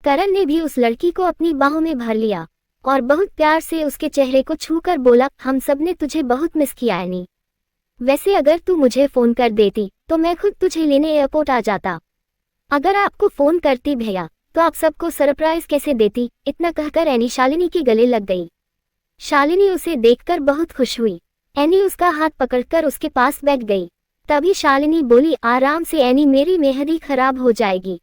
करण ने भी उस लड़की को अपनी बाहों में भर लिया और बहुत प्यार से उसके चेहरे को छूकर बोला, हम सब ने तुझे बहुत मिस किया एनी। वैसे अगर तू मुझे फोन कर देती तो मैं खुद तुझे लेने एयरपोर्ट आ जाता। अगर आपको फोन करती भैया तो आप सबको सरप्राइज कैसे देती। इतना कहकर एनी शालिनी के गले लग गई। शालिनी उसे देखकर बहुत खुश हुई। एनी उसका हाथ पकड़कर उसके पास बैठ गई। तभी शालिनी बोली, आराम से एनी, मेरी मेहंदी खराब हो जाएगी।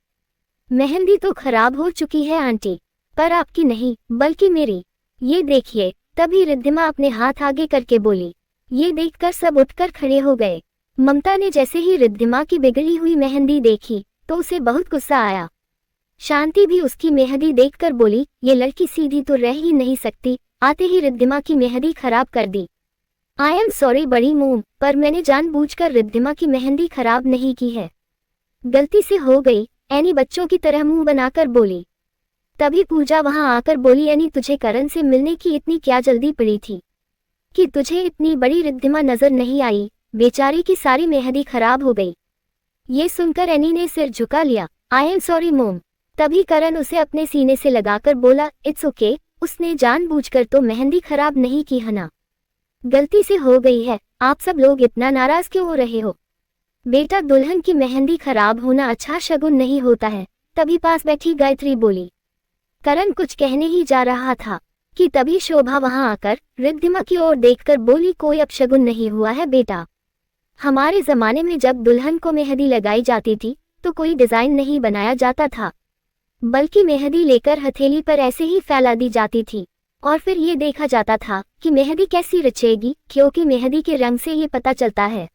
मेहंदी तो खराब हो चुकी है आंटी, पर आपकी नहीं बल्कि मेरी। ये देखिए। तभी रिद्धिमा अपने हाथ आगे करके बोली। ये देखकर सब उठकर खड़े हो गए। ममता ने जैसे ही रिद्धिमा की बिगड़ी हुई मेहंदी देखी तो उसे बहुत गुस्सा आया। शांति भी उसकी मेहंदी देखकर बोली, ये लड़की सीधी तो रह ही नहीं सकती, आते ही रिद्धिमा की मेहंदी खराब कर दी। आई एम सॉरी बड़ी मोम, पर मैंने जानबूझकर रिद्धिमा की मेहंदी खराब नहीं की है, गलती से हो गई। एनी बच्चों की तरह मुंह बनाकर बोली। तभी पूजा वहां आकर बोली, एनी तुझे करण से मिलने की इतनी क्या जल्दी पड़ी थी कि तुझे इतनी बड़ी रिद्धिमा नजर नहीं आई। बेचारी की सारी मेहंदी खराब हो गई। ये सुनकर एनी ने सिर झुका लिया। आई एम सॉरी मोम। तभी करण उसे अपने सीने से लगाकर बोला, इट्स ओके, उसने जानबूझकर तो मेहंदी खराब नहीं की है ना, गलती से हो गई है। आप सब लोग इतना नाराज क्यों हो रहे हो? बेटा, दुल्हन की मेहंदी खराब होना अच्छा शगुन नहीं होता है। तभी पास बैठी गायत्री बोली। करण कुछ कहने ही जा रहा था कि तभी शोभा वहां आकर रिद्धिमा की ओर देखकर बोली, कोई अपशगुन नहीं हुआ है बेटा। हमारे जमाने में जब दुल्हन को मेहंदी लगाई जाती थी तो कोई डिजाइन नहीं बनाया जाता था, बल्कि मेहंदी लेकर हथेली पर ऐसे ही फैला दी जाती थी और फिर ये देखा जाता था कि मेहंदी कैसी रचेगी, क्योंकि मेहंदी के रंग से ये पता चलता है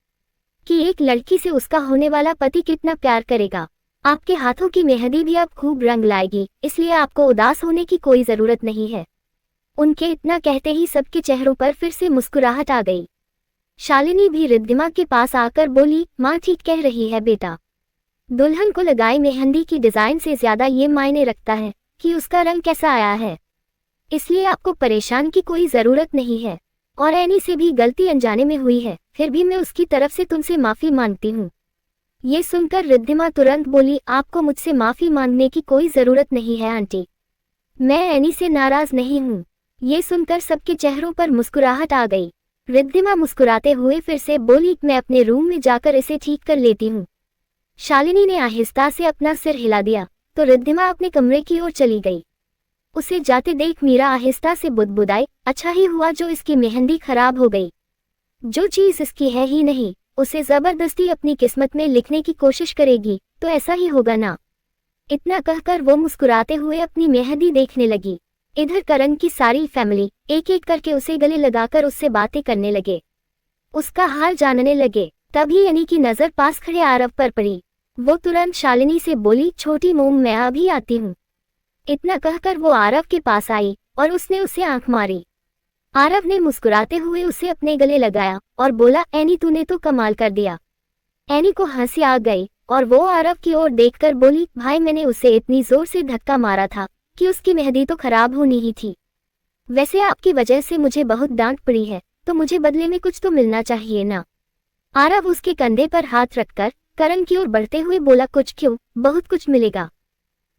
कि एक लड़की से उसका होने वाला पति कितना प्यार करेगा। आपके हाथों की मेहंदी भी अब खूब रंग लाएगी, इसलिए आपको उदास होने की कोई जरूरत नहीं है। उनके इतना कहते ही सबके चेहरों पर फिर से मुस्कुराहट आ गई। शालिनी भी रिद्धिमा के पास आकर बोली, माँ ठीक कह रही है बेटा, दुल्हन को लगाई मेहंदी की डिजाइन से ज्यादा ये मायने रखता है कि उसका रंग कैसा आया है, इसलिए आपको परेशान की कोई जरूरत नहीं है। और एनी से भी गलती अनजाने में हुई है, फिर भी मैं उसकी तरफ से तुमसे माफी मांगती हूँ। ये सुनकर रिद्धिमा तुरंत बोली, आपको मुझसे माफी मांगने की कोई जरूरत नहीं है आंटी, मैं एनी से नाराज नहीं हूँ। ये सुनकर सबके चेहरों पर मुस्कुराहट आ गई। रिद्धिमा मुस्कुराते हुए फिर से बोली, मैं अपने रूम में जाकर इसे ठीक कर लेती हूँ। शालिनी ने आहिस्ता से अपना सिर हिला दिया तो रिद्धिमा अपने कमरे की ओर चली गई। उसे जाते देख मीरा आहिस्ता से बुदबुदाई, अच्छा ही हुआ जो इसकी मेहंदी खराब हो गई। जो चीज इसकी है ही नहीं उसे जबरदस्ती अपनी किस्मत में लिखने की कोशिश करेगी तो ऐसा ही होगा ना। इतना कहकर वो मुस्कुराते हुए अपनी मेहंदी देखने लगी। इधर करण की सारी फैमिली एक एक करके उसे गले लगाकर उससे बातें करने लगे, उसका हाल जानने लगे। तभी एनी की नजर पास खड़े आरव पर पड़ी। वो तुरंत शालिनी से बोली, छोटी मोम मैं अभी आती हूँ। इतना कहकर वो आरव के पास आई और उसने उसे आंख मारी। आरव ने मुस्कुराते हुए उसे अपने गले लगाया और बोला, एनी तूने तो कमाल कर दिया। एनी को हंसी आ गई और वो आरव की ओर देखकर बोली, भाई मैंने उसे इतनी जोर से धक्का मारा था कि उसकी मेहंदी तो खराब होनी ही थी। वैसे आपकी वजह से मुझे बहुत डांट पड़ी है तो मुझे बदले में कुछ तो मिलना चाहिए ना। आरव उसके कंधे पर हाथ रखकर करण की ओर बढ़ते हुए बोला, कुछ क्यों, बहुत कुछ मिलेगा,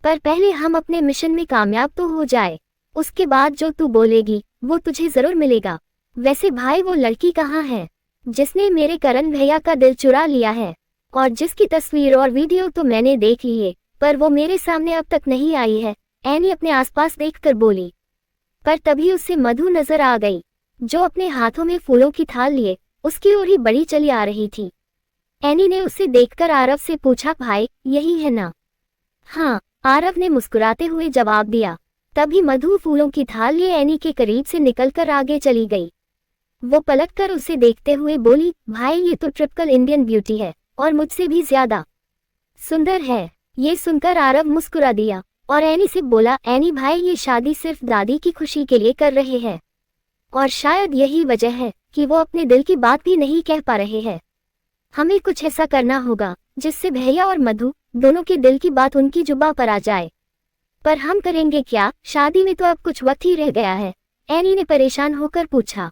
पर पहले हम अपने मिशन में कामयाब तो हो जाए, उसके बाद जो तू बोलेगी वो तुझे जरूर मिलेगा। वैसे भाई वो लड़की कहाँ है जिसने मेरे करण भैया का दिल चुरा लिया है, और जिसकी तस्वीर और वीडियो तो मैंने देख ली है पर वो मेरे सामने अब तक नहीं आई है। एनी अपने आसपास देखकर बोली। पर तभी उससे मधु नजर आ गई जो अपने हाथों में फूलों की थाल लिए उसकी ओर ही बड़ी चली आ रही थी। एनी ने उसे देखकर आरव से पूछा, भाई यही है ना? हाँ, आरव ने मुस्कुराते हुए जवाब दिया। तभी मधु फूलों की थाल लिए एनी के करीब से निकलकर आगे चली गई। वो पलटकर उसे देखते हुए बोली, भाई ये तो ट्रिपिकल इंडियन ब्यूटी है और मुझसे भी ज्यादा सुंदर है। ये सुनकर आरव मुस्कुरा दिया और एनी से बोला, एनी भाई ये शादी सिर्फ दादी की खुशी के लिए कर रहे हैं और शायद यही वजह है कि वो अपने दिल की बात भी नहीं कह पा रहे हैं। हमें कुछ ऐसा करना होगा जिससे भैया और मधु दोनों के दिल की बात उनकी जुबान पर आ जाए। पर हम करेंगे क्या? शादी में तो अब कुछ वक्त ही रह गया है, एनी ने परेशान होकर पूछा।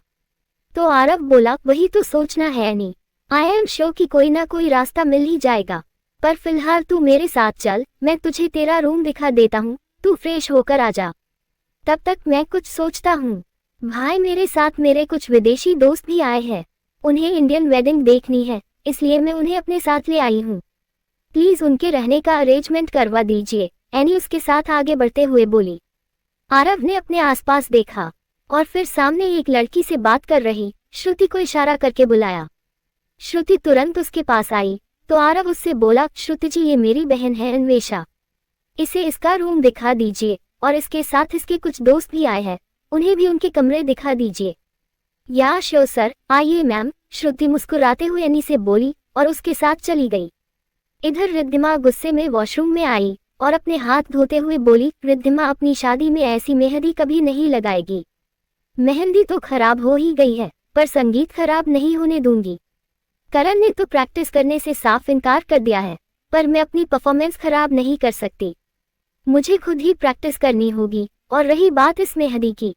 तो आरव बोला, वही तो सोचना है एनी, आई एम श्योर कि कोई ना कोई रास्ता मिल ही जाएगा, पर फिलहाल तू मेरे साथ चल, मैं तुझे तेरा रूम दिखा देता हूँ तू फ्रेश होकर आ जा, तब तक मैं कुछ सोचता हूँ। भाई मेरे साथ मेरे कुछ विदेशी दोस्त भी आए हैं, उन्हें इंडियन वेडिंग देखनी है, इसलिए मैं उन्हें अपने साथ ले आई हूँ। प्लीज उनके रहने का अरेंजमेंट करवा दीजिए, एनी उसके साथ आगे बढ़ते हुए बोली। आरव ने अपने आसपास देखा और फिर सामने एक लड़की से बात कर रही श्रुति को इशारा करके बुलाया। श्रुति तुरंत उसके पास आई तो आरव उससे बोला, श्रुति जी ये मेरी बहन है अन्वेषा, इसे इसका रूम दिखा दीजिए और इसके साथ इसके कुछ दोस्त भी आए हैं, उन्हें भी उनके कमरे दिखा दीजिए। या श्योर सर, आइए मैम, श्रुति मुस्कुराते हुए एनी से बोली और उसके साथ चली गई। इधर रिद्धिमा गुस्से में वॉशरूम में आई और अपने हाथ धोते हुए बोली, रिद्धिमा अपनी शादी में ऐसी मेहंदी कभी नहीं लगाएगी। मेहंदी तो खराब हो ही गई है, पर संगीत खराब नहीं होने दूंगी। करण ने तो प्रैक्टिस करने से साफ इनकार कर दिया है, पर मैं अपनी परफॉर्मेंस खराब नहीं कर सकती, मुझे खुद ही प्रैक्टिस करनी होगी। और रही बात इस मेहंदी की,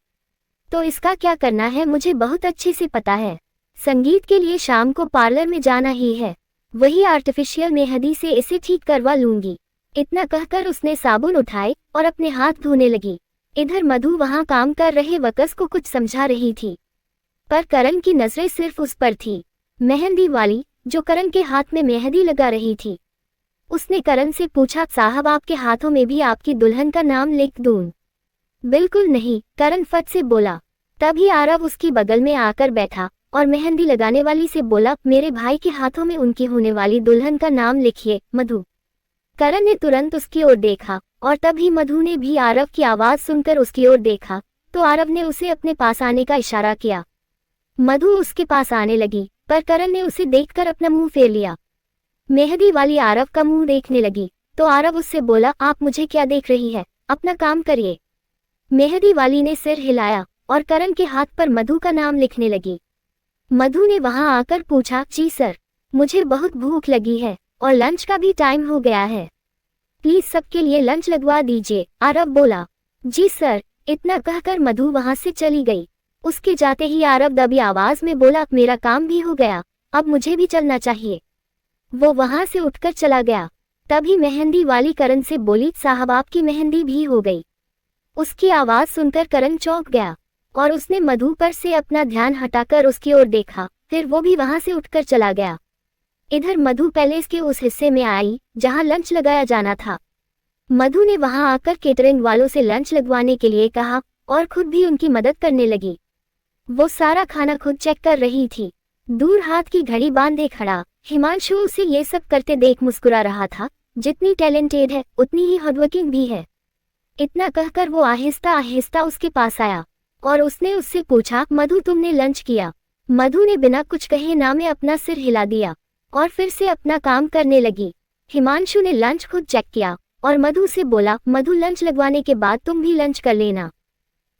तो इसका क्या करना है मुझे बहुत अच्छे से पता है। संगीत के लिए शाम को पार्लर में जाना ही है, वही आर्टिफिशियल मेहंदी से इसे ठीक करवा लूंगी। इतना कहकर उसने साबुन उठाए और अपने हाथ धोने लगी। इधर मधु वहां काम कर रहे वकस को कुछ समझा रही थी, पर करण की नजरें सिर्फ उस पर थी, मेहंदी वाली, जो करण के हाथ में मेहंदी लगा रही थी। उसने करण से पूछा, साहब आपके हाथों में भी आपकी दुल्हन का नाम लिख दूं? बिल्कुल नहीं, करण फट से बोला। तभी आरव उसकी बगल में आकर बैठा और मेहंदी लगाने वाली से बोला, मेरे भाई के हाथों में उनकी होने वाली दुल्हन का नाम लिखिए, मधु। करण ने तुरंत उसकी ओर देखा और तभी मधु ने भी आरव की आवाज सुनकर उसकी ओर देखा तो आरव ने उसे अपने पास आने का इशारा किया। मधु उसके पास आने लगी, पर करण ने उसे देखकर अपना मुंह फेर लिया। मेहंदी वाली आरव का मुंह देखने लगी तो आरव उससे बोला, आप मुझे क्या देख रही है, अपना काम करिए। मेहंदी वाली ने सिर हिलाया और करण के हाथ पर मधु का नाम लिखने लगी। मधु ने वहां आकर पूछा, जी सर, मुझे बहुत भूख लगी है और लंच का भी टाइम हो गया है, प्लीज सबके लिए लंच लगवा दीजिए, आरव बोला। जी सर, इतना कहकर मधु वहां से चली गई। उसके जाते ही आरव दबी आवाज में बोला, मेरा काम भी हो गया, अब मुझे भी चलना चाहिए। वो वहां से उठकर चला गया। तभी मेहंदी वाली करण से बोली, साहब आपकी मेहंदी भी हो गई। उसकी आवाज सुनकर करण चौंक गया और उसने मधु पर से अपना ध्यान हटाकर उसकी ओर देखा, फिर वो भी वहां से उठकर चला गया। इधर मधु पैलेस के उस हिस्से में आई जहां लंच लगाया जाना था। मधु ने वहां आकर केटरिंग वालों से लंच लगवाने के लिए कहा और खुद भी उनकी मदद करने लगी। वो सारा खाना खुद चेक कर रही थी। दूर हाथ की घड़ी बांधे खड़ा हिमांशु उसे ये सब करते देख मुस्कुरा रहा था, जितनी टैलेंटेड है उतनी ही हार्डवर्किंग भी है। इतना कहकर वो आहिस्ता आहिस्ता उसके पास आया और उसने उससे पूछा, मधु तुमने लंच किया? मधु ने बिना कुछ कहे ना में अपना सिर हिला दिया और फिर से अपना काम करने लगी। हिमांशु ने लंच खुद चेक किया और मधु से बोला, मधु लंच लगवाने के बाद तुम भी लंच कर लेना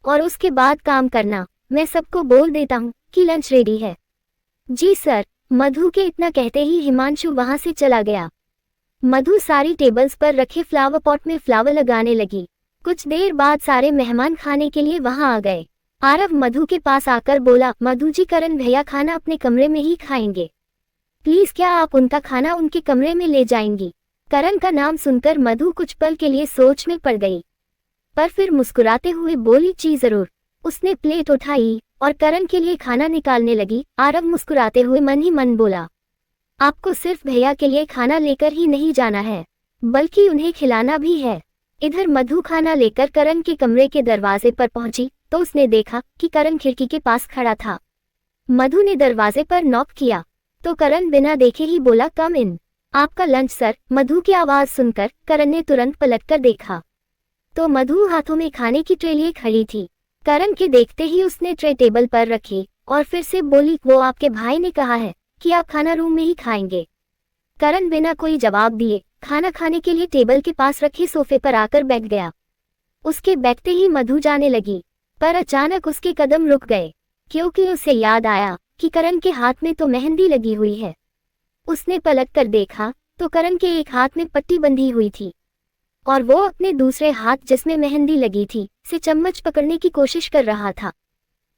और उसके बाद काम करना, मैं सबको बोल देता हूँ कि लंच रेडी है। जी सर, मधु के इतना कहते ही हिमांशु वहां से चला गया। मधु सारी टेबल्स पर रखे फ्लावर पॉट में फ्लावर लगाने लगी। कुछ देर बाद सारे मेहमान खाने के लिए वहां आ गए। आरव मधु के पास आकर बोला, मधु जी, करण भैया खाना अपने कमरे में ही खाएंगे, प्लीज क्या आप उनका खाना उनके कमरे में ले जाएंगी? करण का नाम सुनकर मधु कुछ पल के लिए सोच में पड़ गई, पर फिर मुस्कुराते हुए बोली, जी जरूर। उसने प्लेट उठाई और करण के लिए खाना निकालने लगी। आरव मुस्कुराते हुए मन ही मन बोला, आपको सिर्फ भैया के लिए खाना लेकर ही नहीं जाना है, बल्कि उन्हें खिलाना भी है। इधर मधु खाना लेकर करण के कमरे के दरवाजे पर पहुंची तो उसने देखा कि करण खिड़की के पास खड़ा था। मधु ने दरवाजे पर नॉक किया तो करण बिना देखे ही बोला, कम इन। आपका लंच सर। मधु की आवाज सुनकर करण ने तुरंत पलटकर देखा तो मधु हाथों में खाने की ट्रे लिए खड़ी थी। करण के देखते ही उसने ट्रे टेबल पर रखी और फिर से बोली, वो आपके भाई ने कहा है कि आप खाना रूम में ही खाएंगे। करण बिना कोई जवाब दिए खाना खाने के लिए टेबल के पास रखे सोफे पर आकर बैठ गया। उसके बैठते ही मधु जाने लगी, पर अचानक उसके कदम रुक गए क्योंकि उसे याद आया कि करण के हाथ में तो मेहंदी लगी हुई है। उसने पलटकर देखा तो करण के एक हाथ में पट्टी बंधी हुई थी और वो अपने दूसरे हाथ जिसमें मेहंदी लगी थी से चम्मच पकड़ने की कोशिश कर रहा था।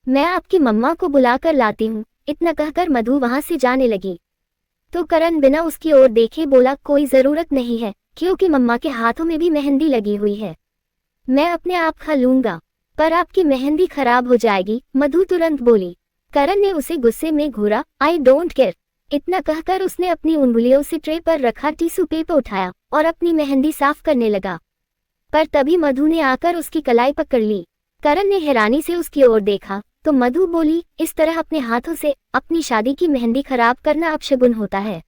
मैं आपकी मम्मा को बुलाकर लाती हूँ, इतना कहकर मधु वहां से जाने लगी तो करण बिना उसकी ओर देखे बोला, कोई जरूरत नहीं है क्योंकि मम्मा के हाथों में भी मेहंदी लगी हुई है। मैं अपने आप खा लूंगा, पर आपकी मेहंदी खराब हो जाएगी, मधु तुरंत बोली। करण ने उसे गुस्से में घूरा। I don't care. इतना कहकर उसने अपनी उंगलियों से ट्रे पर रखा टिश्यू पेपर उठाया और अपनी मेहंदी साफ करने लगा। पर तभी मधु ने आकर उसकी कलाई पकड़ ली। करण ने हैरानी से उसकी ओर देखा तो मधु बोली, इस तरह अपने हाथों से अपनी शादी की मेहंदी खराब करना अपशगुन होता है।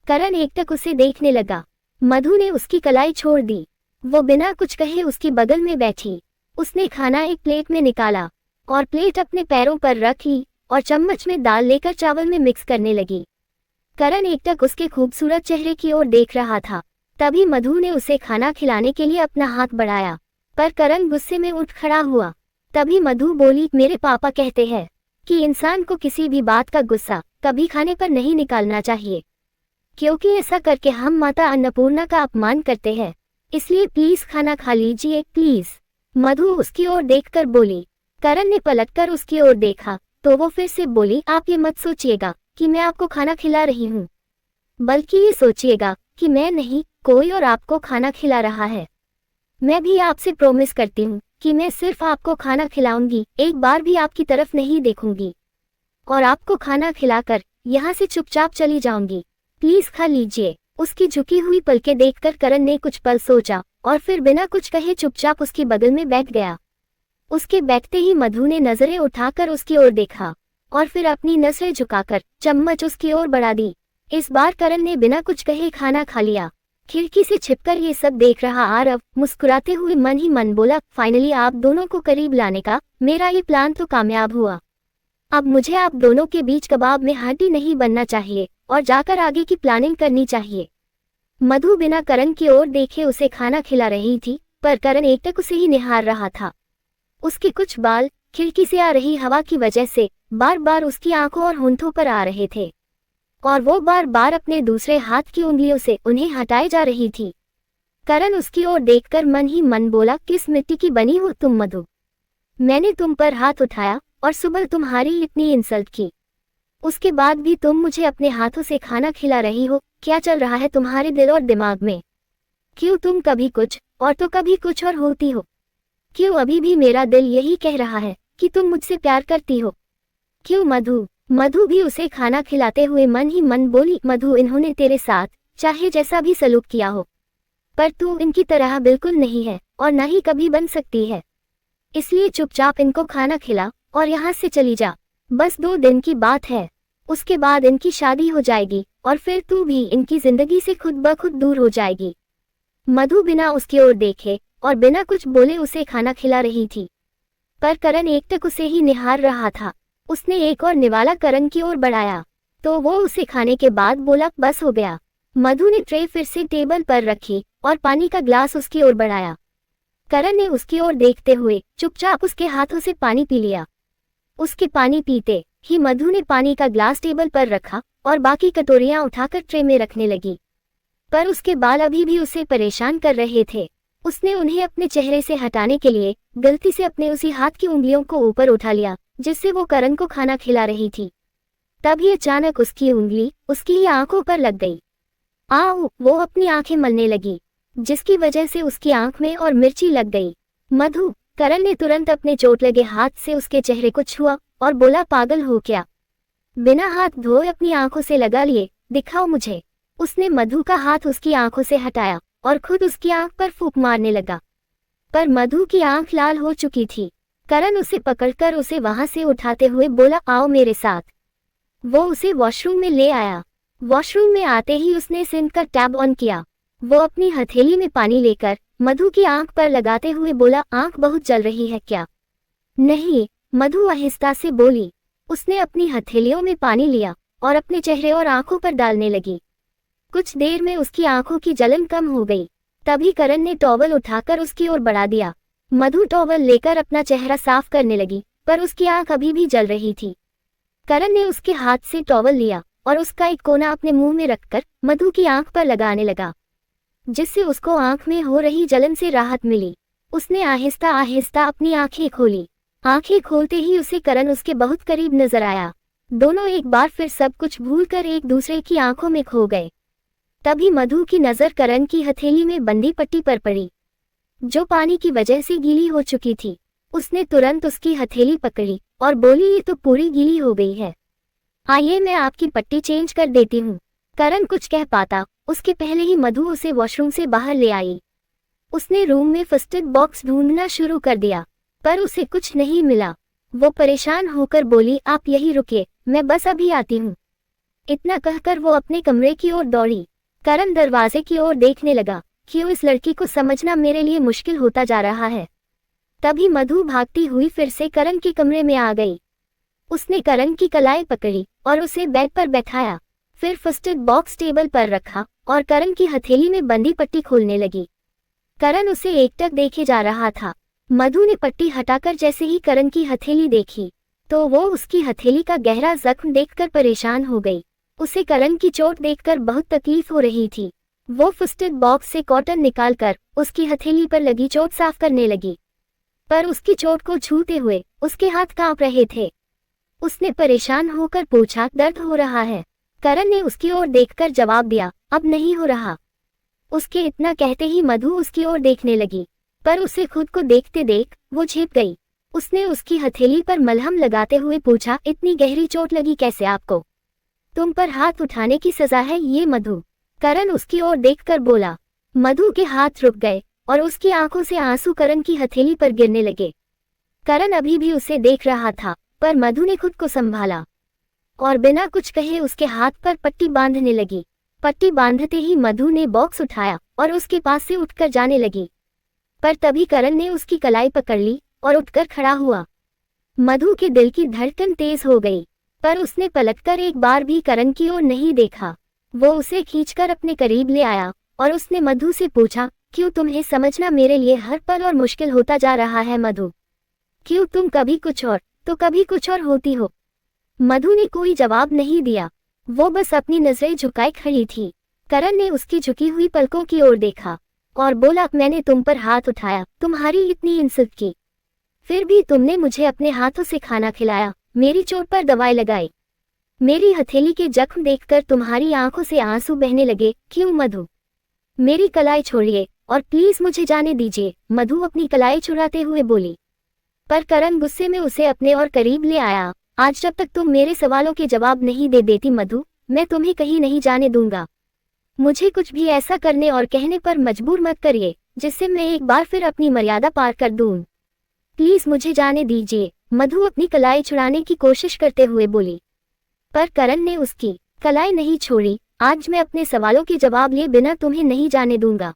करण एकटक उसे देखने लगा। मधु ने उसकी कलाई छोड़ दी। वो बिना कुछ कहे उसकी बगल में बैठी। उसने खाना एक प्लेट में निकाला और प्लेट अपने पैरों पर रख ली और चम्मच में दाल लेकर चावल में मिक्स करने लगी। करण एकटक उसके खूबसूरत चेहरे की ओर देख रहा था। तभी मधु ने उसे खाना खिलाने के लिए अपना हाथ बढ़ाया, पर करण गुस्से में उठ खड़ा हुआ। तभी मधु बोली, मेरे पापा कहते हैं कि इंसान को किसी भी बात का गुस्सा कभी खाने पर नहीं निकालना चाहिए, क्योंकि ऐसा करके हम माता अन्नपूर्णा का अपमान करते हैं। इसलिए प्लीज खाना खा लीजिए, प्लीज। मधु उसकी ओर देखकर बोली। करण ने पलटकर उसकी ओर देखा तो वो फिर से बोली, आप ये मत सोचिएगा कि मैं आपको खाना खिला रही हूँ, बल्कि ये सोचिएगा कि मैं नहीं, कोई और आपको खाना खिला रहा है। मैं भी आपसे प्रॉमिस करती हूँ कि मैं सिर्फ आपको खाना खिलाऊंगी, एक बार भी आपकी तरफ नहीं देखूंगी और आपको खाना खिलाकर यहाँ से चुपचाप चली जाऊंगी। प्लीज खा लीजिए। उसकी झुकी हुई पलकें देखकर करण ने कुछ पल सोचा और फिर बिना कुछ कहे चुपचाप उसकी बगल में बैठ गया। उसके बैठते ही मधु ने नजरें उठाकर उसकी ओर देखा और फिर अपनी नजरें झुकाकर चम्मच उसकी ओर बढ़ा दी। इस बार करण ने बिना कुछ कहे खाना खा लिया। खिड़की से छिपकर ये सब देख रहा आरव मुस्कुराते हुए मन ही मन बोला, फाइनली आप दोनों को करीब लाने का मेरा ये प्लान तो कामयाब हुआ। अब मुझे आप दोनों के बीच कबाब में हड्डी नहीं बनना चाहिए और जाकर आगे की प्लानिंग करनी चाहिए। मधु बिना करण की ओर देखे उसे खाना खिला रही थी, पर करण एकटक उसे ही निहार रहा था। उसके कुछ बाल खिड़की से आ रही हवा की वजह से बार बार उसकी आंखों और होंठों पर आ रहे थे और वो बार बार अपने दूसरे हाथ की उंगलियों से उन्हें हटाए जा रही थी। करण उसकी ओर देखकर मन ही मन बोला, किस मिट्टी की बनी हो तुम मधु? मैंने तुम पर हाथ उठाया और सुबह तुम्हारी इतनी इंसल्ट की, उसके बाद भी तुम मुझे अपने हाथों से खाना खिला रही हो। क्या चल रहा है तुम्हारे दिल और दिमाग में? क्यों तुम कभी कुछ और तो कभी कुछ और होती हो? क्यों अभी भी मेरा दिल यही कह रहा है कि तुम मुझसे प्यार करती हो? क्यों मधु? मधु भी उसे खाना खिलाते हुए मन ही मन बोली, मधु इन्होंने तेरे साथ चाहे जैसा भी सलूक किया हो, पर तू इनकी तरह बिल्कुल नहीं है और न ही कभी बन सकती है। इसलिए चुपचाप इनको खाना खिला और यहाँ से चली जा। बस 2 दिन की बात है, उसके बाद इनकी शादी हो जाएगी और फिर तू भी इनकी जिंदगी से खुद ब खुद दूर हो जाएगी। मधु बिना उसकी ओर देखे और बिना कुछ बोले उसे खाना खिला रही थी, पर करण एकटक उसे ही निहार रहा था। उसने एक और निवाला करण की ओर बढ़ाया तो वो उसे खाने के बाद बोला, बस हो गया। मधु ने ट्रे फिर से टेबल पर रखी और पानी का ग्लास उसकी ओर बढ़ाया। करण ने उसकी ओर देखते हुए चुपचाप उसके हाथों से पानी पी लिया। उसके पानी पीते ही मधु ने पानी का ग्लास टेबल पर रखा और बाकी कटोरियां उठाकर ट्रे में रखने लगी, पर उसके बाल अभी भी उसे परेशान कर रहे थे। उसने उन्हें अपने चेहरे से हटाने के लिए गलती से अपने उसी हाथ की उंगलियों को ऊपर उठा लिया जिससे वो करण को खाना खिला रही थी। तभी अचानक उसकी उंगली उसकी ही आंखों पर लग गई। वो अपनी आंखें मलने लगी, जिसकी वजह से उसकी आंख में और मिर्ची लग गई। मधु, करण ने तुरंत अपने चोट लगे हाथ से उसके चेहरे को छुआ और बोला, पागल हो क्या? बिना हाथ धोए अपनी आंखों से लगा लिए, दिखाओ मुझे। उसने मधु का हाथ उसकी आंखों से हटाया और खुद उसकी आंख पर फूंक मारने लगा, पर मधु की आंख लाल हो चुकी थी। करण उसे पकड़कर उसे वहां से उठाते हुए बोला, आओ मेरे साथ। वो उसे वॉशरूम में ले आया। वॉशरूम में आते ही उसने सिंक का टैप ऑन किया। वो अपनी हथेली में पानी लेकर मधु की आंख पर लगाते हुए बोला, आंख बहुत जल रही है क्या? नहीं, मधु आहिस्ता से बोली। उसने अपनी हथेलियों में पानी लिया और अपने चेहरे और आंखों पर डालने लगी। कुछ देर में उसकी आंखों की जलन कम हो गई। तभी करण ने टॉवल उठाकर उसकी ओर बढ़ा दिया। मधु टॉवल लेकर अपना चेहरा साफ करने लगी, पर उसकी आंख अभी भी जल रही थी। करण ने उसके हाथ से टॉवल लिया और उसका एक कोना अपने मुंह में रखकर मधु की आंख पर लगाने लगा, जिससे उसको आंख में हो रही जलन से राहत मिली। उसने आहिस्ता आहिस्ता अपनी आंखें खोली। आंखें खोलते ही उसे करण उसके बहुत करीब नजर आया। दोनों एक बार फिर सब कुछ भूलकर एक दूसरे की आंखों में खो गए। तभी मधु की नजर करण की हथेली में बंदी पट्टी पर पड़ी। जो पानी की वजह से गीली हो चुकी थी। उसने तुरंत उसकी हथेली पकड़ी और बोली, ये तो पूरी गीली हो गई है, आइए मैं आपकी पट्टी चेंज कर देती हूँ। करण कुछ कह पाता उसके पहले ही मधु उसे वॉशरूम से बाहर ले आई। उसने रूम में फर्स्ट एड बॉक्स ढूंढना शुरू कर दिया, पर उसे कुछ नहीं मिला। वो परेशान होकर बोली, आप यहीं रुकिए, मैं बस अभी आती हूँ। इतना कहकर वो अपने कमरे की ओर दौड़ी। करण दरवाजे की ओर देखने लगा, क्यों इस लड़की को समझना मेरे लिए मुश्किल होता जा रहा है। तभी मधु भागती हुई फिर से करण के कमरे में आ गई। उसने करण की कलाई पकड़ी और उसे बेड पर बैठाया, फिर फर्स्ट एड बॉक्स टेबल पर रखा और करण की हथेली में बंधी पट्टी खोलने लगी। करण उसे एकटक देखे जा रहा था। मधु ने पट्टी हटाकर जैसे ही करण की हथेली देखी तो वो उसकी हथेली का गहरा जख्म देखकर परेशान हो गई। उसे करण की चोट देखकर बहुत तकलीफ हो रही थी। वो फर्स्ट एड बॉक्स से कॉटन निकालकर उसकी हथेली पर लगी चोट साफ करने लगी, पर उसकी चोट को छूते हुए उसके हाथ कांप रहे थे। उसने परेशान होकर पूछा, दर्द हो रहा है? करण ने उसकी ओर देखकर जवाब दिया, अब नहीं हो रहा। उसके इतना कहते ही मधु उसकी ओर देखने लगी, पर उसे खुद को देखते देख वो छिप गई। उसने उसकी हथेली पर मलहम लगाते हुए पूछा, इतनी गहरी चोट लगी कैसे आपको? तुम पर हाथ उठाने की सजा है ये मधु। करण उसकी ओर देखकर बोला। मधु के हाथ रुक गए और उसकी आंखों से आंसू करण की हथेली पर गिरने लगे। करण अभी भी उसे देख रहा था, पर मधु ने खुद को संभाला और बिना कुछ कहे उसके हाथ पर पट्टी बांधने लगी। पट्टी बांधते ही मधु ने बॉक्स उठाया और उसके पास से उठकर जाने लगी, पर तभी करण ने उसकी कलाई पकड़ ली और उठकर खड़ा हुआ। मधु के दिल की धड़कन तेज हो गई, पर उसने पलटकर एक बार भी करण की ओर नहीं देखा। वो उसे खींचकर अपने करीब ले आया और उसने मधु से पूछा, क्यों तुम्हें समझना मेरे लिए हर पल और मुश्किल होता जा रहा है मधु? क्यों तुम कभी कुछ और तो कभी कुछ और होती हो? मधु ने कोई जवाब नहीं दिया, वो बस अपनी नजरें झुकाए खड़ी थी। करण ने उसकी झुकी हुई पलकों की ओर देखा और बोला, मैंने तुम पर हाथ उठाया, तुम्हारी इतनी इंसल्ट की, फिर भी तुमने मुझे अपने हाथों से खाना खिलाया, मेरी चोट पर दवाई लगाई, मेरी हथेली के जख्म देखकर तुम्हारी आंखों से आंसू बहने लगे। क्यों मधु? मेरी कलाई छोड़िए और प्लीज मुझे जाने दीजिए, मधु अपनी कलाई छुड़ाते हुए बोली। पर करण गुस्से में उसे अपने और करीब ले आया। आज जब तक तुम मेरे सवालों के जवाब नहीं दे देती मधु, मैं तुम्हें कहीं नहीं जाने दूंगा। मुझे कुछ भी ऐसा करने और कहने पर मजबूर मत करिए जिससे मैं एक बार फिर अपनी मर्यादा पार कर दूं। प्लीज मुझे जाने दीजिए, मधु अपनी कलाई छुड़ाने की कोशिश करते हुए बोली। पर करण ने उसकी कलाई नहीं छोड़ी। आज मैं अपने सवालों के जवाब लिए बिना तुम्हें नहीं जाने दूंगा।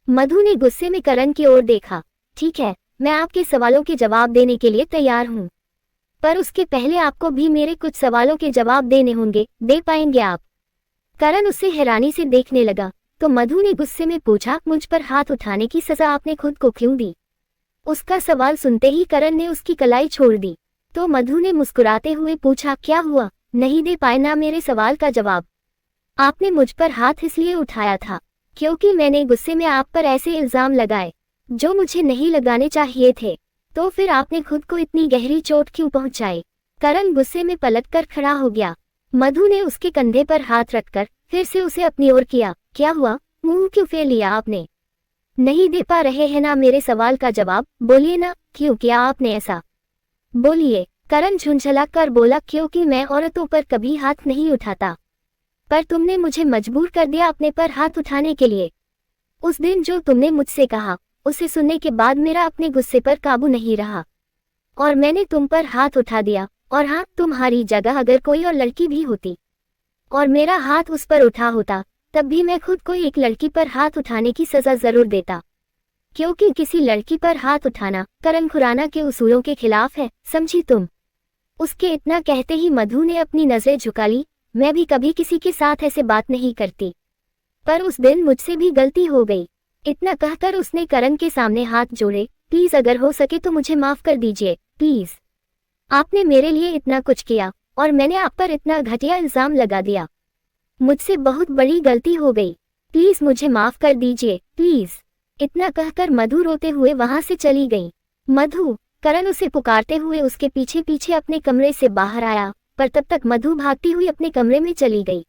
मधु ने गुस्से में करण की ओर देखा। ठीक है, मैं आपके सवालों के जवाब देने के लिए तैयार हूँ, पर उसके पहले आपको भी मेरे कुछ सवालों के जवाब देने होंगे। दे पाएंगे आप? करण उसे हैरानी से देखने लगा तो मधु ने गुस्से में पूछा, मुझ पर हाथ उठाने की सजा आपने खुद को क्यों दी? उसका सवाल सुनते ही करण ने उसकी कलाई छोड़ दी तो मधु ने मुस्कुराते हुए पूछा, क्या हुआ, नहीं दे पाए ना मेरे सवाल का जवाब? आपने मुझ पर हाथ इसलिए उठाया था क्योंकि मैंने गुस्से में आप पर ऐसे इल्जाम लगाए जो मुझे नहीं लगाने चाहिए थे, तो फिर आपने खुद को इतनी गहरी चोट क्यों पहुंचाई? करण गुस्से में पलटकर खड़ा हो गया। मधु ने उसके कंधे पर हाथ रखकर फिर से उसे अपनी ओर किया। क्या हुआ, मुंह क्यों फेर लिया आपने? नहीं दे पा रहे हैं ना मेरे सवाल का जवाब? बोलिए ना, क्यों किया आपने ऐसा? बोलिए। करण झुंझला कर बोला, क्योंकि मैं औरतों पर कभी हाथ नहीं उठाता, पर तुमने मुझे मजबूर कर दिया अपने पर हाथ उठाने के लिए। उस दिन जो तुमने मुझसे कहा उसे सुनने के बाद मेरा अपने गुस्से पर काबू नहीं रहा और मैंने तुम पर हाथ उठा दिया। और हाँ, तुम्हारी जगह अगर कोई और लड़की भी होती और मेरा हाथ उस पर उठा होता, तब भी मैं खुद को एक लड़की पर हाथ उठाने की सजा जरूर देता, क्योंकि किसी लड़की पर हाथ उठाना करण खुराना के उसूलों के खिलाफ है, समझी तुम? उसके इतना कहते ही मधु ने अपनी नजरें झुका ली। मैं भी कभी किसी के साथ ऐसे बात नहीं करती, पर उस दिन मुझसे भी गलती हो गई। इतना कहकर उसने करण के सामने हाथ जोड़े। प्लीज अगर हो सके तो मुझे माफ कर दीजिए, प्लीज। आपने मेरे लिए इतना कुछ किया और मैंने आप पर इतना घटिया इल्जाम लगा दिया, मुझसे बहुत बड़ी गलती हो गई, प्लीज मुझे माफ कर दीजिए, प्लीज। इतना कहकर मधु रोते हुए वहां से चली गई। मधु, करण उसे पुकारते हुए उसके पीछे पीछे अपने कमरे से बाहर आया, पर तब तक मधु भागती हुई अपने कमरे में चली गई।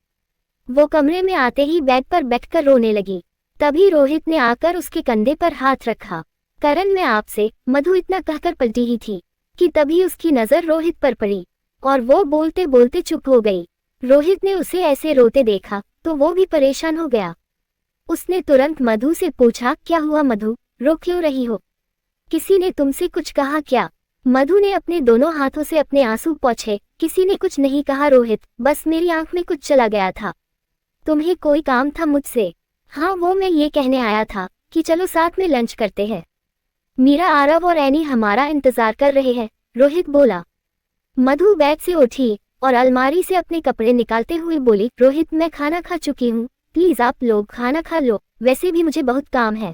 वो कमरे में आते ही बेड पर बैठकर रोने लगी। तभी रोहित ने आकर उसके कंधे पर हाथ रखा करण मैं आपसे, मधु इतना कहकर पलटी ही थी कि तभी उसकी नजर रोहित पर पड़ी और वो बोलते बोलते चुप हो गई। रोहित ने उसे ऐसे रोते देखा तो वो भी परेशान हो गया। उसने तुरंत मधु से पूछा, क्या हुआ मधु, रो क्यों रही हो? किसी ने तुमसे कुछ कहा क्या? मधु ने अपने दोनों हाथों से अपने आंसू पोंछे। किसी ने कुछ नहीं कहा रोहित, बस मेरी आंख में कुछ चला गया था। तुम्हें कोई काम था मुझसे? हाँ, वो मैं ये कहने आया था कि चलो साथ में लंच करते हैं। मीरा, आरव और एनी हमारा इंतजार कर रहे हैं, रोहित बोला। मधु बेड से उठी और अलमारी से अपने कपड़े निकालते हुए बोली, रोहित मैं खाना खा चुकी हूँ, प्लीज आप लोग खाना खा लो, वैसे भी मुझे बहुत काम है।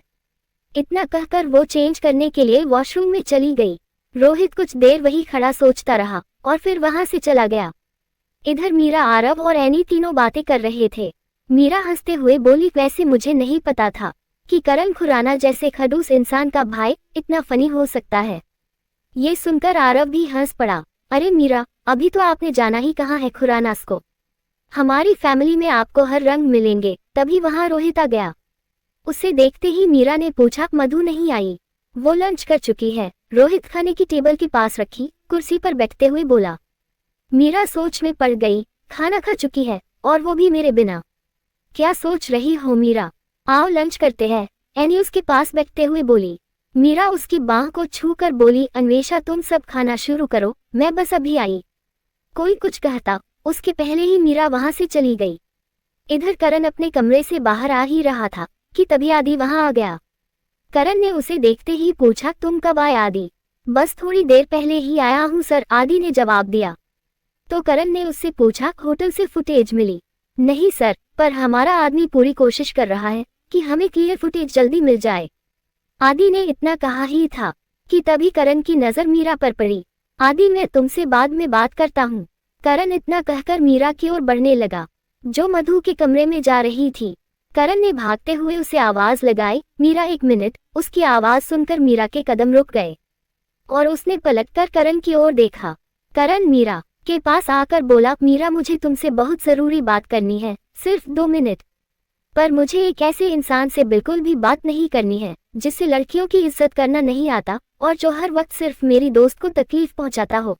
इतना कहकर वो चेंज करने के लिए वॉशरूम में चली गई। रोहित कुछ देर वही खड़ा सोचता रहा और फिर वहां से चला गया। इधर मीरा, आरव और एनी तीनों बातें कर रहे थे। मीरा हंसते हुए बोली, वैसे मुझे नहीं पता था कि करण खुराना जैसे खड़ूस इंसान का भाई इतना फनी हो सकता है। ये सुनकर आरव भी हंस पड़ा। अरे मीरा, अभी तो आपने जाना ही कहाँ है खुरानास को। हमारी फैमिली में आपको हर रंग मिलेंगे। तभी वहां रोहित आ गया। उसे देखते ही मीरा ने पूछा, मधु नहीं आई? वो लंच कर चुकी है। रोहित खाने की टेबल के पास रखी कुर्सी पर बैठते हुए बोला। मीरा सोच में पड़ गई। खाना खा चुकी है और वो भी मेरे बिना? क्या सोच रही हो मीरा, आओ लंच करते हैं, एनी उसके पास बैठते हुए बोली। मीरा उसकी बाह को छू कर बोली, अन्वेषा तुम सब खाना शुरू करो, मैं बस अभी आई। कोई कुछ कहता उसके पहले ही मीरा वहां से चली गई। इधर करण अपने कमरे से बाहर आ ही रहा था कि तभी आदि वहां आ गया। करण ने उसे देखते ही पूछा, तुम कब आए आदि? बस थोड़ी देर पहले ही आया हूं सर, आदि ने जवाब दिया। तो करण ने उससे पूछा, होटल से फुटेज मिली? नहीं सर, पर हमारा आदमी पूरी कोशिश कर रहा है कि हमें क्लियर फुटेज जल्दी मिल जाए। आदि ने इतना कहा ही था कि तभी करण की नजर मीरा पर पड़ी। आदि मैं तुमसे बाद में बात करता हूँ। करण इतना कहकर मीरा की ओर बढ़ने लगा जो मधु के कमरे में जा रही थी। करण ने भागते हुए उसे आवाज लगाई, मीरा एक मिनट। उसकी आवाज सुनकर मीरा के कदम रुक गए और उसने पलटकर करण की ओर देखा। करण मीरा के पास आकर बोला, मीरा मुझे तुमसे बहुत जरूरी बात करनी है, सिर्फ 2 मिनट। पर मुझे एक ऐसे इंसान से बिल्कुल भी बात नहीं करनी है जिससे लड़कियों की इज्जत करना नहीं आता और जो हर वक्त सिर्फ मेरी दोस्त को तकलीफ पहुंचाता हो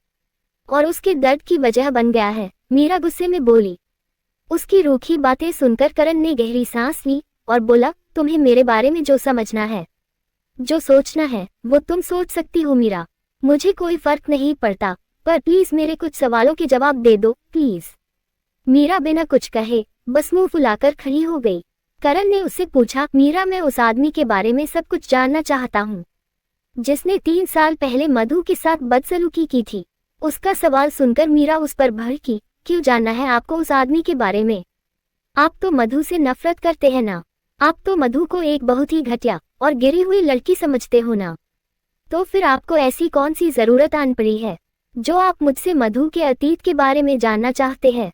और उसके दर्द की वजह बन गया है, मीरा गुस्से में बोली। उसकी रूखी बातें सुनकर करण ने गहरी सांस ली और बोला, तुम्हें मेरे बारे में जो समझना है, जो सोचना है, वो तुम सोच सकती हो मीरा। मुझे कोई फर्क नहीं पड़ता, पर प्लीज मेरे कुछ सवालों के जवाब दे दो प्लीज। मीरा बिना कुछ कहे बस मुंह फुलाकर खड़ी हो गई। करण ने उससे पूछा, मीरा मैं उस आदमी के बारे में सब कुछ जानना चाहता हूँ जिसने 3 साल पहले मधु के साथ बदसलूकी की थी। उसका सवाल सुनकर मीरा उस पर भड़की, क्यों जानना है आपको उस आदमी के बारे में? आप तो मधु से नफरत करते हैं ना? आप तो मधु को एक बहुत ही घटिया और गिरी हुई लड़की समझते हो ना? तो फिर आपको ऐसी कौन सी जरूरत आन पड़ी है जो आप मुझसे मधु के अतीत के बारे में जानना चाहते हैं?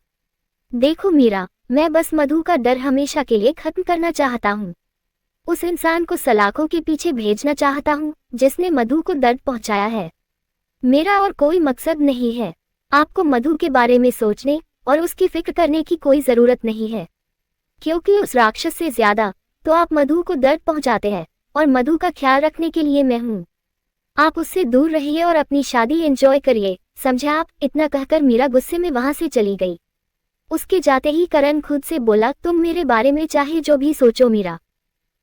देखो मीरा, मैं बस मधु का डर हमेशा के लिए खत्म करना चाहता हूँ। उस इंसान को सलाखों के पीछे भेजना चाहता हूँ जिसने मधु को दर्द पहुँचाया है। मेरा और कोई मकसद नहीं है। आपको मधु के बारे में सोचने और उसकी फिक्र करने की कोई जरूरत नहीं है, क्योंकि उस राक्षस से ज्यादा तो आप मधु को दर्द पहुँचाते हैं और मधु का ख्याल रखने के लिए मैं हूँ। आप उससे दूर रहिए और अपनी शादी एंजॉय करिए, समझे आप? इतना कहकर मीरा गुस्से में वहां से चली गई। उसके जाते ही करण खुद से बोला, तुम मेरे बारे में चाहे जो भी सोचो मीरा,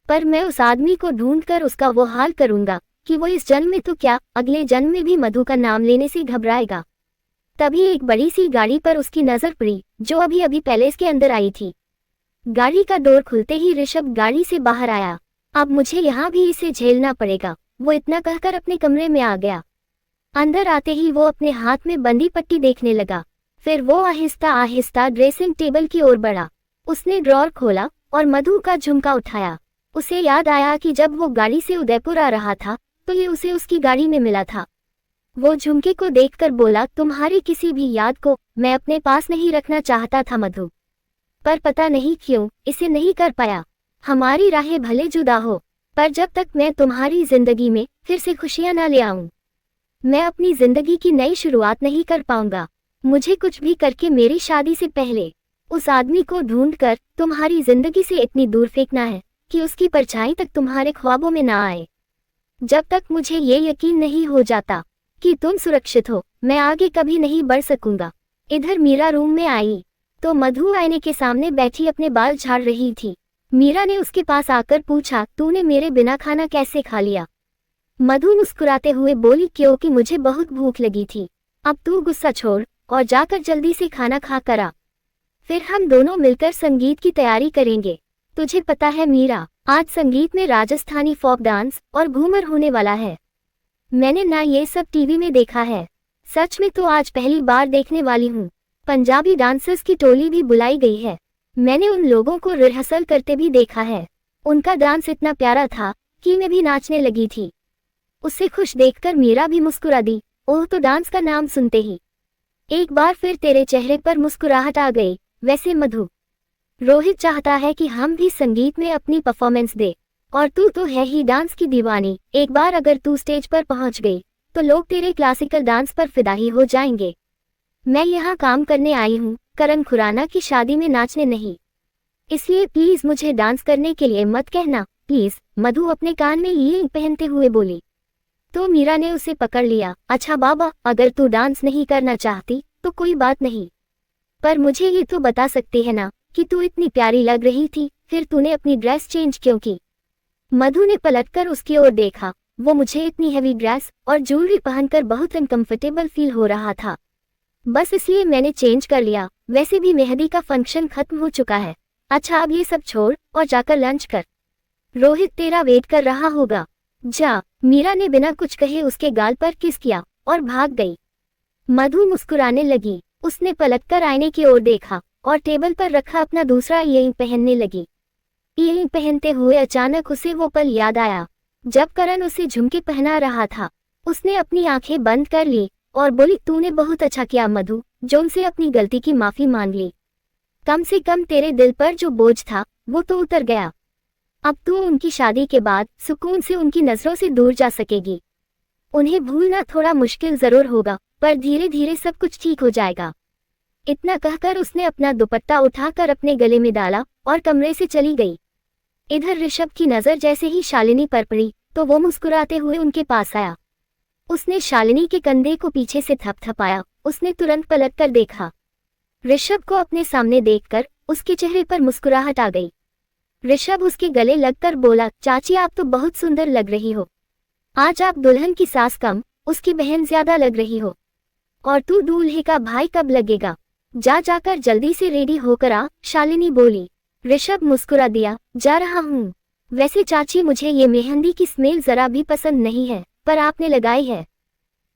पर मैं उस आदमी को ढूंढकर उसका वो हाल करूंगा कि वो इस जन्म में तो क्या अगले जन्म में भी मधु का नाम लेने से घबराएगा। तभी एक बड़ी सी गाड़ी पर उसकी नजर पड़ी जो अभी अभी पैलेस के अंदर आई थी। गाड़ी का डोर खुलते ही ऋषभ गाड़ी से बाहर आया। अब मुझे यहाँ भी इसे झेलना पड़ेगा, वो इतना कहकर अपने कमरे में आ गया। अंदर आते ही वो अपने हाथ में बंदी पट्टी देखने लगा। फिर वो आहिस्ता आहिस्ता ड्रेसिंग टेबल की ओर बढ़ा। उसने ड्रॉर खोला और मधु का झुमका उठाया। उसे याद आया कि जब वो गाड़ी से उदयपुर आ रहा था तो ये उसे उसकी गाड़ी में मिला था। वो झुमके को देखकर बोला, तुम्हारी किसी भी याद को मैं अपने पास नहीं रखना चाहता था मधु, पर पता नहीं क्यों इसे नहीं कर पाया। हमारी राहें भले जुदा हो, पर जब तक मैं तुम्हारी जिंदगी में फिर से खुशियां ना ले आऊं, मैं अपनी जिंदगी की नई शुरुआत नहीं कर पाऊंगा। मुझे कुछ भी करके मेरी शादी से पहले उस आदमी को ढूंढकर तुम्हारी जिंदगी से इतनी दूर फेंकना है कि उसकी परछाई तक तुम्हारे ख्वाबों में ना आए। जब तक मुझे ये यकीन नहीं हो जाता कि तुम सुरक्षित हो, मैं आगे कभी नहीं बढ़ सकूंगा। इधर मीरा रूम में आई तो मधु आईने के सामने बैठी अपने बाल झाड़ रही थी। मीरा ने उसके पास आकर पूछा, तूने मेरे बिना खाना कैसे खा लिया? मधु मुस्कुराते हुए बोली, क्योंकि मुझे बहुत भूख लगी थी। अब तू गुस्सा छोड़ और जाकर जल्दी से खाना खा कर आ, फिर हम दोनों मिलकर संगीत की तैयारी करेंगे। तुझे पता है मीरा, आज संगीत में राजस्थानी फोक डांस और घूमर होने वाला है। मैंने ना ये सब टीवी में देखा है, सच में तो आज पहली बार देखने वाली हूँ। पंजाबी डांसर्स की टोली भी बुलाई गई है। मैंने उन लोगों को रिहर्सल करते भी देखा है। उनका डांस इतना प्यारा था कि मैं भी नाचने लगी थी। उसे खुश देखकर मीरा भी मुस्कुरा दी। ओह, तो डांस का नाम सुनते ही एक बार फिर तेरे चेहरे पर मुस्कुराहट आ गई। वैसे मधु, रोहित चाहता है कि हम भी संगीत में अपनी परफॉर्मेंस दे, और तू तो है ही डांस की दीवानी। एक बार अगर तू स्टेज पर पहुंच गई तो लोग तेरे क्लासिकल डांस पर फिदा ही हो जाएंगे। मैं यहाँ काम करने आई हूँ, करण खुराना की शादी में नाचने नहीं, इसलिए प्लीज मुझे डांस करने के लिए मत कहना प्लीज। मधु अपने कान में ये पहनते हुए बोली। तो मीरा ने उसे पकड़ लिया। अच्छा बाबा, अगर तू डांस नहीं करना चाहती तो कोई बात नहीं, पर मुझे ये तो बता सकती है ना कि तू इतनी प्यारी लग रही थी, फिर तूने अपनी ड्रेस चेंज क्यों की? मधु ने पलटकर उसकी ओर देखा। वो मुझे इतनी हैवी ड्रेस और ज्वेलरी पहनकर बहुत अनकंफर्टेबल फील हो रहा था, बस इसलिए मैंने चेंज कर लिया। वैसे भी मेहंदी का फंक्शन खत्म हो चुका है। अच्छा, अब ये सब छोड़ और जाकर लंच कर, रोहित तेरा वेट कर रहा होगा। जा। मीरा ने बिना कुछ कहे उसके गाल पर किस किया और भाग गई। मधु मुस्कुराने लगी। उसने पलटकर आईने की ओर देखा और टेबल पर रखा अपना दूसरा ईयरिंग पहनने लगी। ईयरिंग पहनते हुए अचानक उसे वो पल याद आया जब करण उसे झुमके पहना रहा था। उसने अपनी आंखें बंद कर ली और बोली, तूने बहुत अच्छा किया मधु, जो उनसे अपनी गलती की माफी मांग ली। कम से कम तेरे दिल पर जो बोझ था वो तो उतर गया। अब तू उनकी शादी के बाद सुकून से उनकी नजरों से दूर जा सकेगी। उन्हें भूलना थोड़ा मुश्किल जरूर होगा, पर धीरे धीरे सब कुछ ठीक हो जाएगा। इतना कहकर उसने अपना दुपट्टा उठाकर अपने गले में डाला और कमरे से चली गई। इधर ऋषभ की नजर जैसे ही शालिनी पर पड़ी तो वो मुस्कुराते हुए उनके पास आया। उसने शालिनी के कंधे को पीछे से थपथपाया। उसने तुरंत पलटकर देखा। ऋषभ को अपने सामने देखकर उसके चेहरे पर मुस्कुराहट आ गई। ऋषभ उसके गले लगकर बोला, चाची आप तो बहुत सुंदर लग रही हो। आज आप दुल्हन की सास कम, उसकी बहन ज्यादा लग रही हो। और तू दूल्हे का भाई कब लगेगा? जाकर जल्दी से रेडी होकर आ, शालिनी बोली। ऋषभ मुस्कुरा दिया, जा रहा हूँ। वैसे चाची मुझे ये मेहंदी की स्मेल जरा भी पसंद नहीं है, पर आपने लगाई है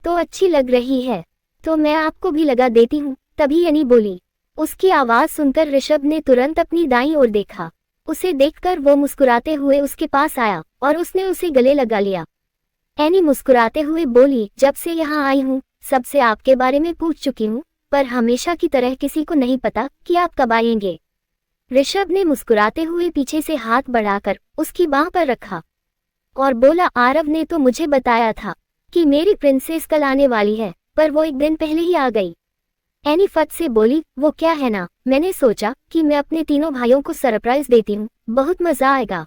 तो अच्छी लग रही है, तो मैं आपको भी लगा देती हूँ, तभी एनी बोली। उसकी आवाज सुनकर ऋषभ ने तुरंत अपनी दाईं ओर देखा। उसे देखकर वो मुस्कुराते हुए उसके पास आया और उसने उसे गले लगा लिया। एनी मुस्कुराते हुए बोली, जब से यहाँ आई हूँ सबसे आपके बारे में पूछ चुकी हूँ, पर हमेशा की तरह किसी को नहीं पता कि आप कब आएंगे। ऋषभ ने मुस्कुराते हुए पीछे से हाथ बढ़ाकर उसकी बाह पर रखा और बोला, आरव ने तो मुझे बताया था कि मेरी प्रिंसेस कल आने वाली है, पर वो एक दिन पहले ही आ गई। एनी फट से बोली, वो क्या है ना, मैंने सोचा कि मैं अपने तीनों भाइयों को सरप्राइज देती हूँ, बहुत मजा आएगा।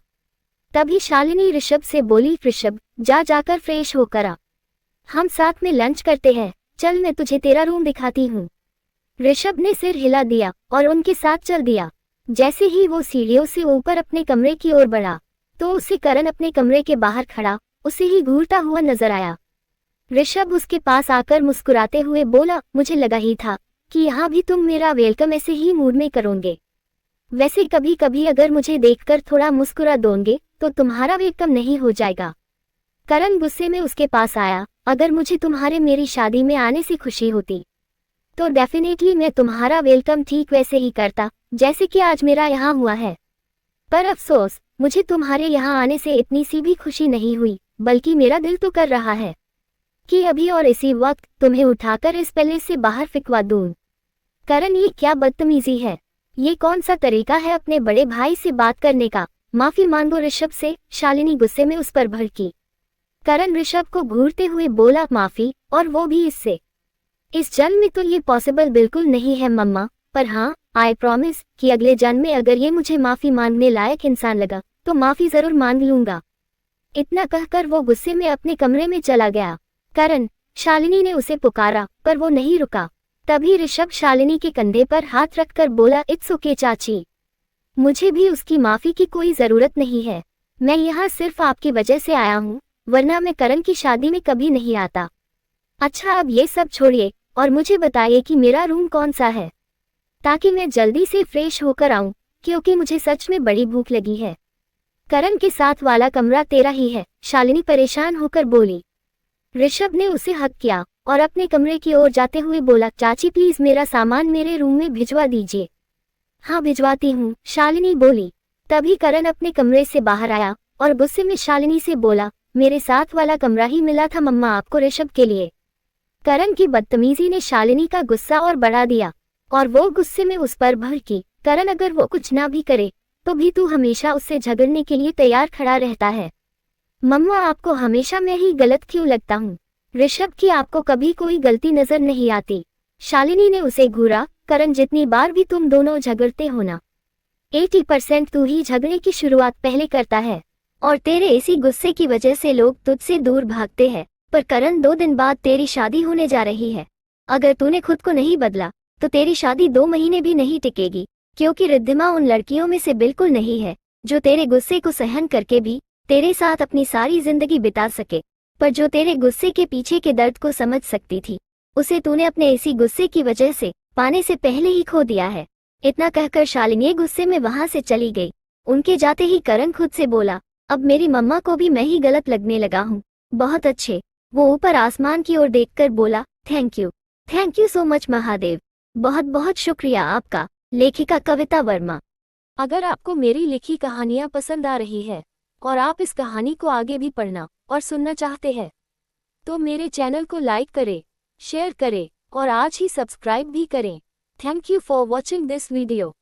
तभी शालिनी ऋषभ से बोली, ऋषभ जाकर फ्रेश होकर आ, हम साथ में लंच करते हैं, चल मैं तुझे तेरा रूम दिखाती हूँ। ऋषभ ने सिर हिला दिया और उनके साथ चल दिया। जैसे ही वो सीढ़ियों से ऊपर अपने कमरे की ओर बढ़ा तो उसे करण अपने कमरे के बाहर खड़ा उसे ही घूरता हुआ नजर आया। ऋषभ उसके पास आकर मुस्कुराते हुए बोला, मुझे लगा ही था कि यहाँ भी तुम मेरा वेलकम ऐसे ही मूड में करोगे। वैसे कभी कभी अगर मुझे देखकर थोड़ा मुस्कुरा दोगे तो तुम्हारा वेलकम नहीं हो जाएगा। करण गुस्से में उसके पास आया, अगर मुझे तुम्हारे मेरी शादी में आने से खुशी होती तो डेफिनेटली मैं तुम्हारा वेलकम ठीक वैसे ही करता जैसे कि आज मेरा यहाँ हुआ है। पर अफसोस मुझे तुम्हारे यहाँ आने से इतनी सी भी खुशी नहीं हुई, बल्कि मेरा दिल तो कर रहा है कि अभी और इसी वक्त तुम्हें उठाकर इस पैलेस से बाहर फिकवा दूं। करण, ये क्या बदतमीजी है? ये कौन सा तरीका है अपने बड़े भाई से बात करने का? माफी मांगो ऋषभ से, शालिनी गुस्से में उस पर भड़की। करण ऋषभ को घूरते हुए बोला, माफी, और वो भी इससे? इस जन्म में तो ये पॉसिबल बिल्कुल नहीं है मम्मा, पर हाँ आई प्रॉमिस कि अगले जन्म में अगर ये मुझे माफी मांगने लायक इंसान लगा तो माफी जरूर मांग लूंगा। इतना कहकर वो गुस्से में अपने कमरे में चला गया। करण, शालिनी ने उसे पुकारा पर वो नहीं रुका। तभी ऋषभ शालिनी के कंधे पर हाथ रखकर बोला, इट्स ओके चाची, मुझे भी उसकी माफी की कोई जरूरत नहीं है। मैं यहाँ सिर्फ आपकी वजह से आया हूँ, वरना मैं करण की शादी में कभी नहीं आता। अच्छा अब ये सब छोड़िए और मुझे बताइए कि मेरा रूम कौन सा है, ताकि मैं जल्दी से फ्रेश होकर आऊं, क्योंकि मुझे सच में बड़ी भूख लगी है। करण के साथ वाला कमरा तेरा ही है, शालिनी परेशान होकर बोली। ऋषभ ने उसे हक किया और अपने कमरे की ओर जाते हुए बोला, चाची प्लीज मेरा सामान मेरे रूम में भिजवा दीजिए। हाँ भिजवाती हूँ, शालिनी बोली। तभी करण अपने कमरे से बाहर आया और गुस्से में शालिनी से बोला, मेरे साथ वाला कमरा ही मिला था मम्मा आपको ऋषभ के लिए। करण की बदतमीजी ने शालिनी का गुस्सा और बढ़ा दिया और वो गुस्से में उस पर भड़की। करण अगर वो कुछ ना भी करे तो भी तू हमेशा उससे झगड़ने के लिए तैयार खड़ा रहता है। मम्मा आपको हमेशा मैं ही गलत क्यों लगता हूँ? ऋषभ की आपको कभी कोई गलती नजर नहीं आती। शालिनी ने उसे घूरा, करण जितनी बार भी तुम दोनों झगड़ते हो ना, 80% तू ही झगड़े की शुरुआत पहले करता है और तेरे इसी गुस्से की वजह से लोग तुझसे दूर भागते हैं। पर करण 2 दिन बाद तेरी शादी होने जा रही है। अगर तूने खुद को नहीं बदला तो तेरी शादी 2 महीने भी नहीं टिकेगी, क्योंकि रिद्धिमा उन लड़कियों में से बिल्कुल नहीं है जो तेरे गुस्से को सहन करके भी तेरे साथ अपनी सारी जिंदगी बिता सके। पर जो तेरे गुस्से के पीछे के दर्द को समझ सकती थी, उसे तूने अपने इसी गुस्से की वजह से पाने से पहले ही खो दिया है। इतना कहकर शालिनी गुस्से में वहां से चली गई। उनके जाते ही करण खुद से बोला, अब मेरी मम्मा को भी मैं ही गलत लगने लगा हूँ। बहुत अच्छे। वो ऊपर आसमान की ओर देखकर बोला, thank you so much Mahadev, बहुत बहुत शुक्रिया आपका। लेखिका कविता वर्मा। अगर आपको मेरी लिखी कहानियाँ पसंद आ रही है और आप इस कहानी को आगे भी पढ़ना और सुनना चाहते हैं तो मेरे चैनल को लाइक करें, शेयर करें और आज ही सब्सक्राइब भी करें। Thank you for watching this video.